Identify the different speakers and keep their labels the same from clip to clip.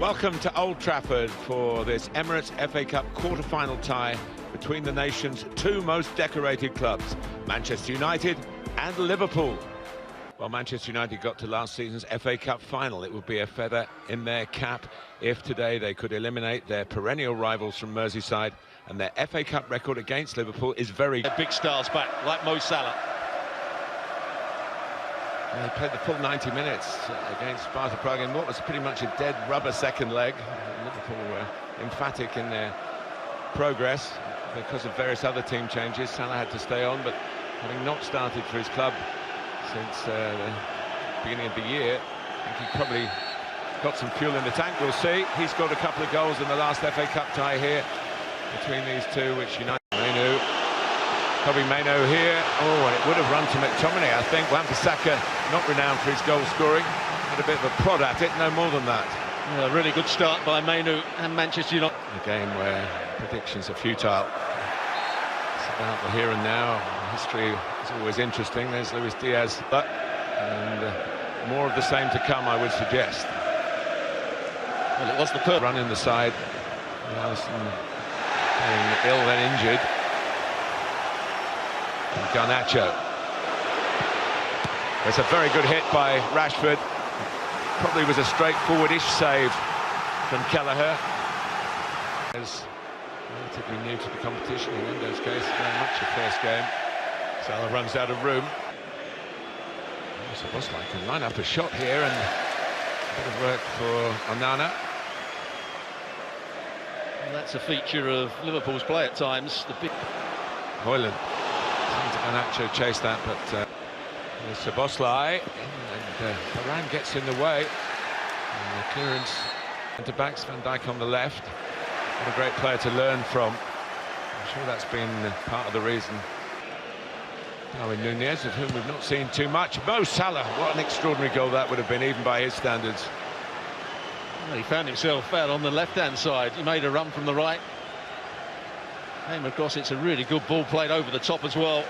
Speaker 1: Welcome to Old Trafford for this Emirates FA Cup quarter-final tie between the nation's two most decorated clubs, Manchester United and Liverpool. Well, Manchester United got to last season's FA Cup final. It would be a feather in their cap if today they could eliminate their perennial rivals from Merseyside, and their FA Cup record against Liverpool is very...
Speaker 2: Big stars back, like Mo Salah.
Speaker 1: They played the full 90 minutes against Sparta Prague in what was pretty much a dead rubber second leg. Liverpool were emphatic in their progress because of various other team changes. Salah had to stay on, but having not started for his club since the beginning of the year, I think he probably got some fuel in the tank. We'll see. He scored a couple of goals in the last FA Cup tie here between these two, which United... Maino here. Oh, and it would have run to McTominay, I think. Wan-Bissaka, not renowned for his goal scoring, had a bit of a prod at it, no more than that.
Speaker 2: Yeah, really good start by Maino and Manchester United.
Speaker 1: A game where predictions are futile. It's about the here and now. History is always interesting. There's Luis Diaz, and more of the same to come, I would suggest.
Speaker 2: Well, it was the first
Speaker 1: run in the side. Alisson being ill then injured. Garnacho. There's a very good hit by Rashford. Probably was a straightforward-ish save from Kelleher. Is relatively new to the competition in Endo's case, very much a first game. Salah runs out of room. Szoboszlai can line up a shot here, and a bit of work for Onana.
Speaker 2: Well, that's a feature of Liverpool's play at times. The big
Speaker 1: Højlund. Garnacho chased that, but Szoboszlai, and Varane gets in the way. And the clearance into backs, Van Dijk on the left. What a great player to learn from. I'm sure that's been part of the reason. Darwin Núñez, of whom we've not seen too much. Mo Salah, what an extraordinary goal that would have been, even by his standards.
Speaker 2: Well, he found himself out on the left-hand side. He made a run from the right. Came across, it's a really good ball played over the top as well.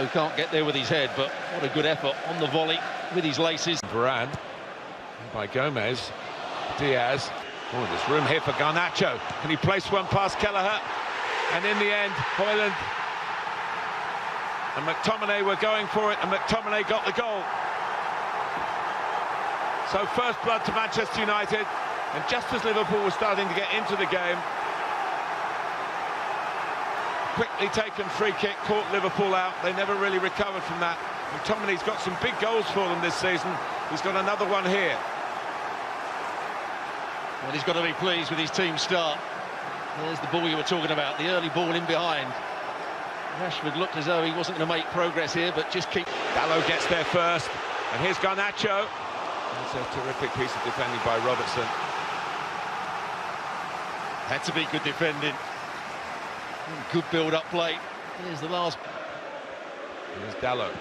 Speaker 2: He can't get there with his head, but what a good effort on the volley with his laces.
Speaker 1: Varane by Gomez. Diaz. Oh, there's room here for Garnacho. Can he place one past Kelleher? And in the end, Højlund and McTominay were going for it, and McTominay got the goal. So first blood to Manchester United, and just as Liverpool was starting to get into the game, quickly taken free kick caught Liverpool out. They never really recovered from that. McTominay's got some big goals for them this season. He's got another one here.
Speaker 2: Well, he's got to be pleased with his team start. There's the ball you were talking about, the early ball in behind. Rashford looked as though he wasn't going to make progress here, but just keep...
Speaker 1: Dalot gets there first, and here's Garnacho. That's a terrific piece of defending by Robertson.
Speaker 2: Had to be good defending. Good build-up play. Here's the last.
Speaker 1: Here's Dalot.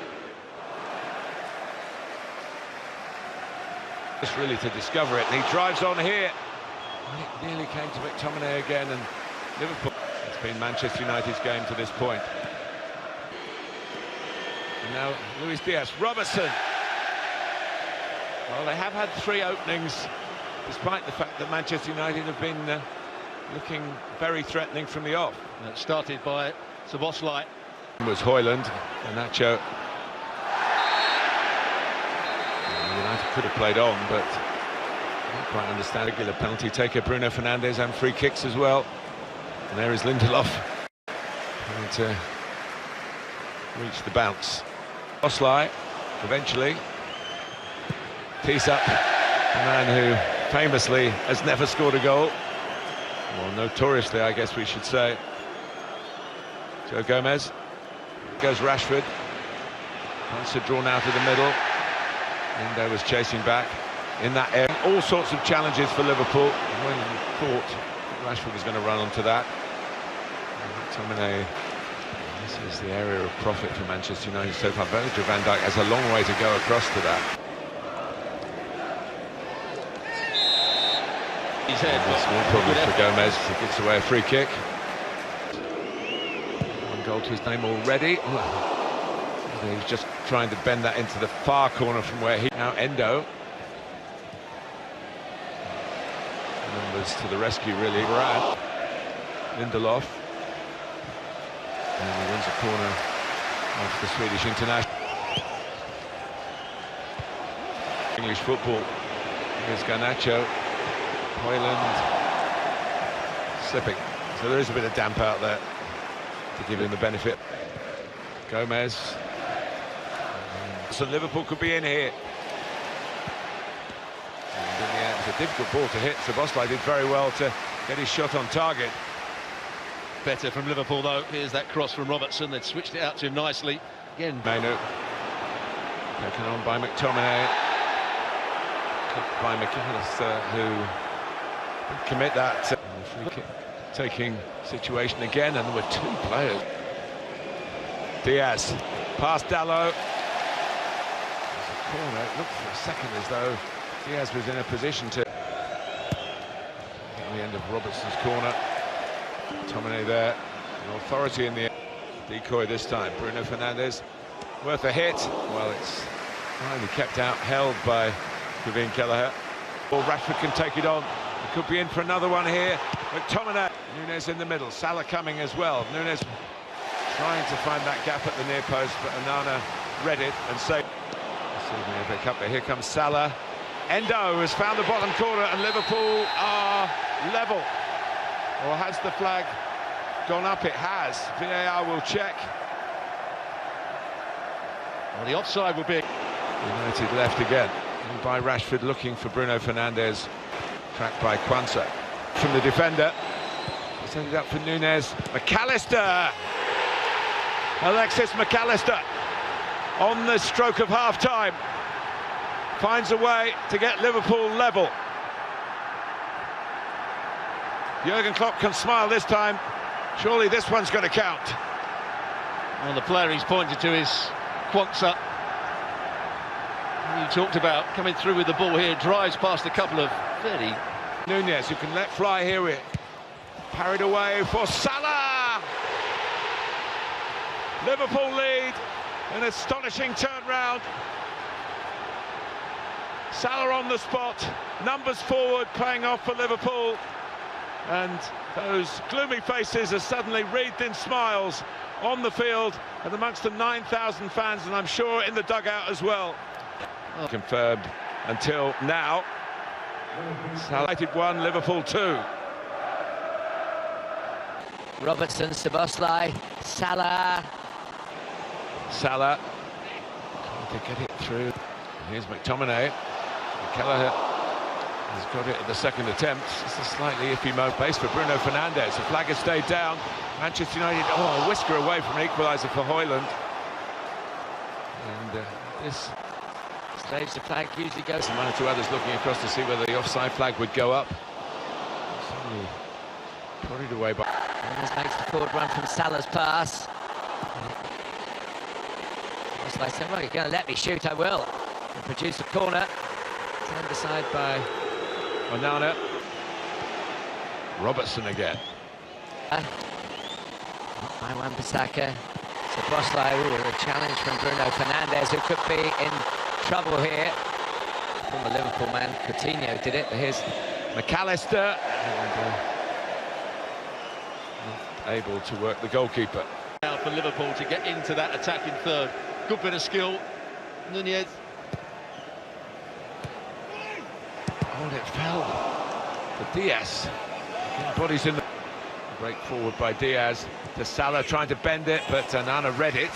Speaker 1: Just really to discover it, and he drives on here. It nearly came to McTominay again, and Liverpool. It's been Manchester United's game to this point. And now Luis Diaz. Robertson. Well, they have had 3 openings, despite the fact that Manchester United have been looking very threatening from the off.
Speaker 2: It started by Szoboszlai.
Speaker 1: It was Højlund, Garnacho. United could have played on, but I don't quite understand. Regular penalty taker Bruno Fernandes, and free kicks as well. And there is Lindelof trying to reach the bounce. Szoboszlai eventually tees up a man who famously has never scored a goal. Well, notoriously, I guess we should say. Joe Gomez. Goes Rashford. Once drawn out of the middle. Endo was chasing back in that area. All sorts of challenges for Liverpool. When you thought Rashford was going to run onto that. McTominay. This is the area of profit for Manchester United so far. Virgil van Dijk has a long way to go across to that.
Speaker 2: His head,
Speaker 1: small problem for Gomez. He gives away a free kick. One goal to his name already. He's just trying to bend that into the far corner from where he... Now Endo. Numbers to the rescue, really. Brad. Lindelof. And he wins a corner off the Swedish international. English football. Here's Garnacho. Højlund. Slipping. So there is a bit of damp out there to give him the benefit. Gomez. So Liverpool could be in here. And in the end, it's a difficult ball to hit. Szoboszlai did very well to get his shot on target.
Speaker 2: Better from Liverpool, though. Here's that cross from Robertson. They'd switched it out to him nicely. Again,
Speaker 1: Mainu. Taken on by McTominay. By McAllister, who did commit that free kick taking situation again, and there were two players. Diaz, past Dalot. There's a corner. It looked for a second as though Diaz was in a position to at the end of Robertson's corner. McTominay there, an authority in the decoy this time. Bruno Fernandes, worth a hit. Well, it's finally kept out, held by Kevin Kelleher. Or Rashford can take it on. He could be in for another one here. McTominay. Nunes in the middle. Salah coming as well. Nunes trying to find that gap at the near post, but Onana read it and saved. Here comes Salah. Endo has found the bottom corner, and Liverpool are level. Or has the flag gone up? It has. VAR will check.
Speaker 2: well, the offside will be...
Speaker 1: United left again. And by Rashford looking for Bruno Fernandes. Tracked by Kwanzaa. From the defender. Send it up for Nunes. McAllister! Alexis McAllister on the stroke of half-time. Finds a way to get Liverpool level. Jurgen Klopp can smile this time. Surely this one's going to count.
Speaker 2: Well, the player he's pointed to is Kwanzaa. You talked about coming through with the ball here, drives past a couple of fairly...
Speaker 1: Nunes, who can let fly here with parried away for Salah. Liverpool lead, an astonishing turnaround. Salah on the spot, numbers forward, playing off for Liverpool. And those gloomy faces are suddenly wreathed in smiles on the field and amongst the 9,000 fans, and I'm sure in the dugout as well. Oh. Confirmed until now. Salah 1, Liverpool 2.
Speaker 3: Robertson, Szoboszlai, Salah.
Speaker 1: Salah trying to get it through. Here's McTominay. Kelleher has got it at the second attempt. It's a slightly iffy pace for Bruno Fernandes. The flag has stayed down. Manchester United, a whisker away from an equaliser for Højlund. And this
Speaker 3: Stage the flag usually goes.
Speaker 1: One or two others looking across to see whether the offside flag would go up. Prodded away by...
Speaker 3: This makes the forward run from Salah's pass. Szoboszlai said, well, you're going to let me shoot, I will. And produce a corner. Turned aside by...
Speaker 1: Onana. Robertson again.
Speaker 3: By Wan-Bissaka. Szoboszlai, a challenge from Bruno Fernandes, who could be in trouble here. Former Liverpool man Coutinho did it, but here's
Speaker 1: McAllister. And, not able to work the goalkeeper.
Speaker 2: Now for Liverpool to get into that attacking third. Good bit of skill. Nunez.
Speaker 1: Oh, it fell for Diaz. Bodies in the... Break forward by Diaz to Salah, trying to bend it, but Onana read it.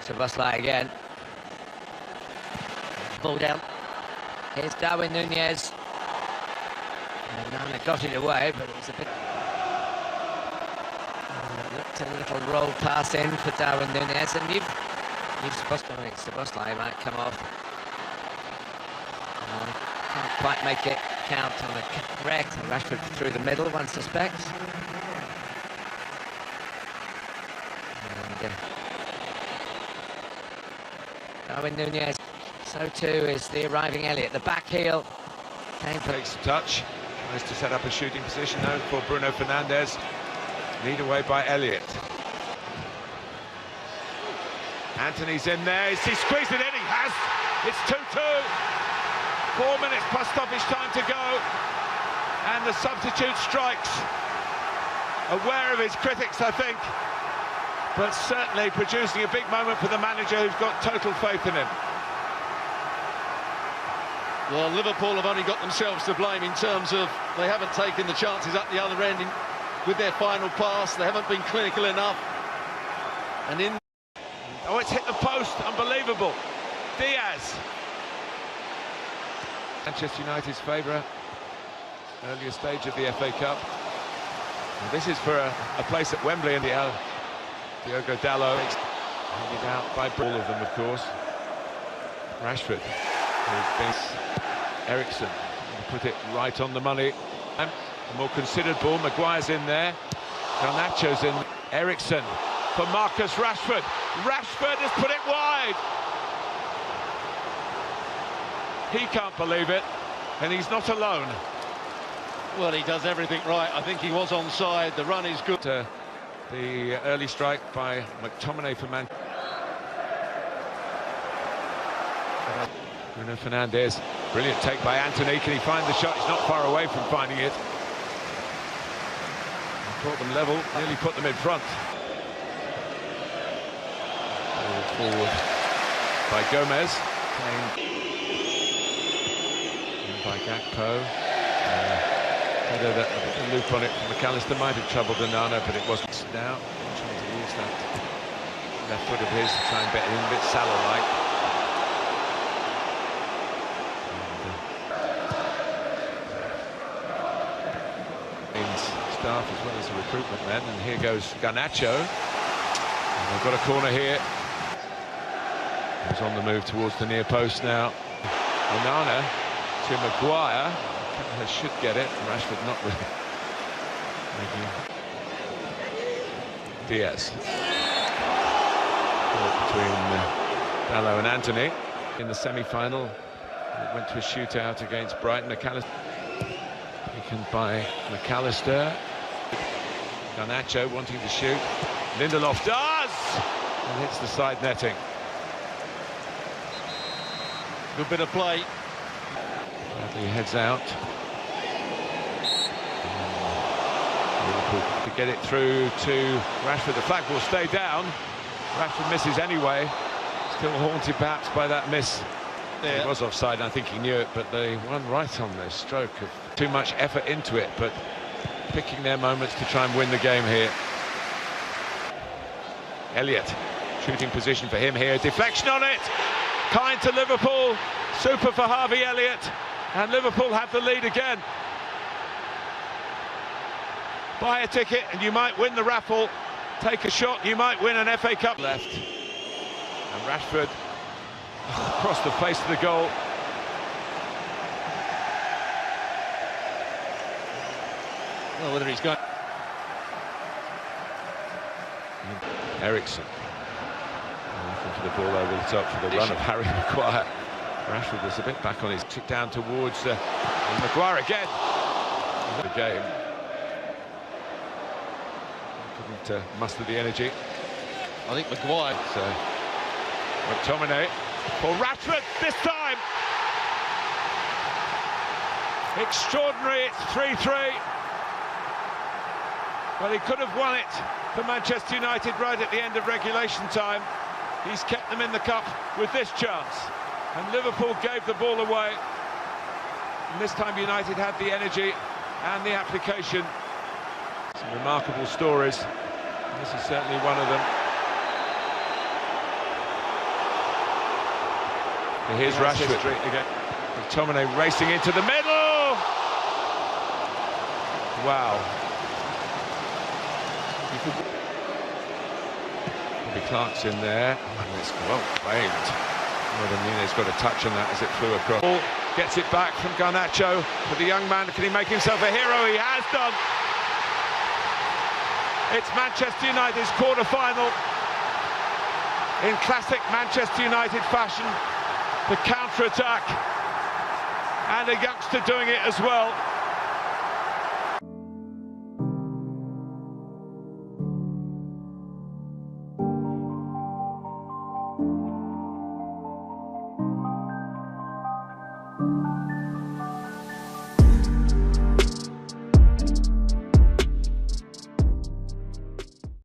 Speaker 3: Szoboszlai again. Ball down. Here's Darwin Nunez. And Onana got it away, but it was a bit... looked a little roll pass in for Darwin Nunez, and you've Szoboszlai might come off. Can't quite make it count on the correct. Rashford through the middle, one suspects. And Darwin Nunez. So too is the arriving Elliott. The back heel came for...
Speaker 1: Takes a touch. Tries to set up a shooting position now for Bruno Fernandes. Lead away by Elliott. Anthony's in there. Is he squeezed it in? He has. It's 2-2. 4 minutes plus stoppage time to go. And the substitute strikes. Aware of his critics, I think, but certainly producing a big moment for the manager, who's got total faith in him.
Speaker 2: Well, Liverpool have only got themselves to blame in terms of they haven't taken the chances up the other end with their final pass. They haven't been clinical enough. And in...
Speaker 1: Oh, it's hit the post. Unbelievable. Diaz. Manchester United's favourite. Earlier stage of the FA Cup. And this is for a place at Wembley in the Diogo Dalot. Handed out by all of them, of course. Rashford. Ericsson put it right on the money. A more considered ball. Maguire's in there. Garnacho's in. Ericsson for Marcus Rashford. Rashford has put it wide. He can't believe it, and he's not alone.
Speaker 2: Well, he does everything right. I think he was onside. The run is good.
Speaker 1: The early strike by McTominay for Man. Bruno Fernandes, brilliant take by Anthony. Can he find the shot? He's not far away from finding it. He brought them level, nearly put them in front. Forward by Gomez, playing by Gakpo. Had a loop on it from McAllister, might have troubled Onana, but it wasn't. Now trying to use that left foot of his to try and bet in, a bit Salah-like. Staff as well as the recruitment men, and here goes Garnacho. And they've got a corner here. He's on the move towards the near post now. Onana to Maguire. Should get it. Rashford not really. Diaz. Between Dalot and Anthony in the semi-final. It went to a shootout against Brighton. McAllister taken by McAllister. Garnacho wanting to shoot. Lindelof does! And hits the side netting.
Speaker 2: Good bit of play.
Speaker 1: Bradley heads out. Liverpool to get it through to Rashford. The flag will stay down. Rashford misses anyway. Still haunted perhaps by that miss. Yeah. He was offside, I think he knew it, but they won right on this stroke of too much effort into it, but picking their moments to try and win the game here. Elliott, shooting position for him here. Deflection on it. Kind to Liverpool. Super for Harvey Elliott. And Liverpool have the lead again. Buy a ticket and you might win the raffle. Take a shot, you might win an FA Cup. Left. And Rashford across the face of the goal.
Speaker 2: Well, whether he's got...
Speaker 1: Ericsson. Looking for the ball over the top for the run of Harry Maguire. Rashford was a bit back on his tick down towards Maguire again. The game. Couldn't muster the energy.
Speaker 2: I think Maguire.
Speaker 1: McTominay for Rashford this time. Extraordinary, it's 3-3. Well, he could have won it for Manchester United right at the end of regulation time. He's kept them in the cup with this chance. And Liverpool gave the ball away. And this time United had the energy and the application. Some remarkable stories. This is certainly one of them. And here's Rashford again. McTominay racing into the middle. Wow. Clark's in there, and it's well played. Rodinelli's got a touch on that as it flew across. Ball gets it back from Garnacho for the young man. Can he make himself a hero? He has done. It's Manchester United's quarter-final. In classic Manchester United fashion, the counter-attack, and a youngster doing it as well.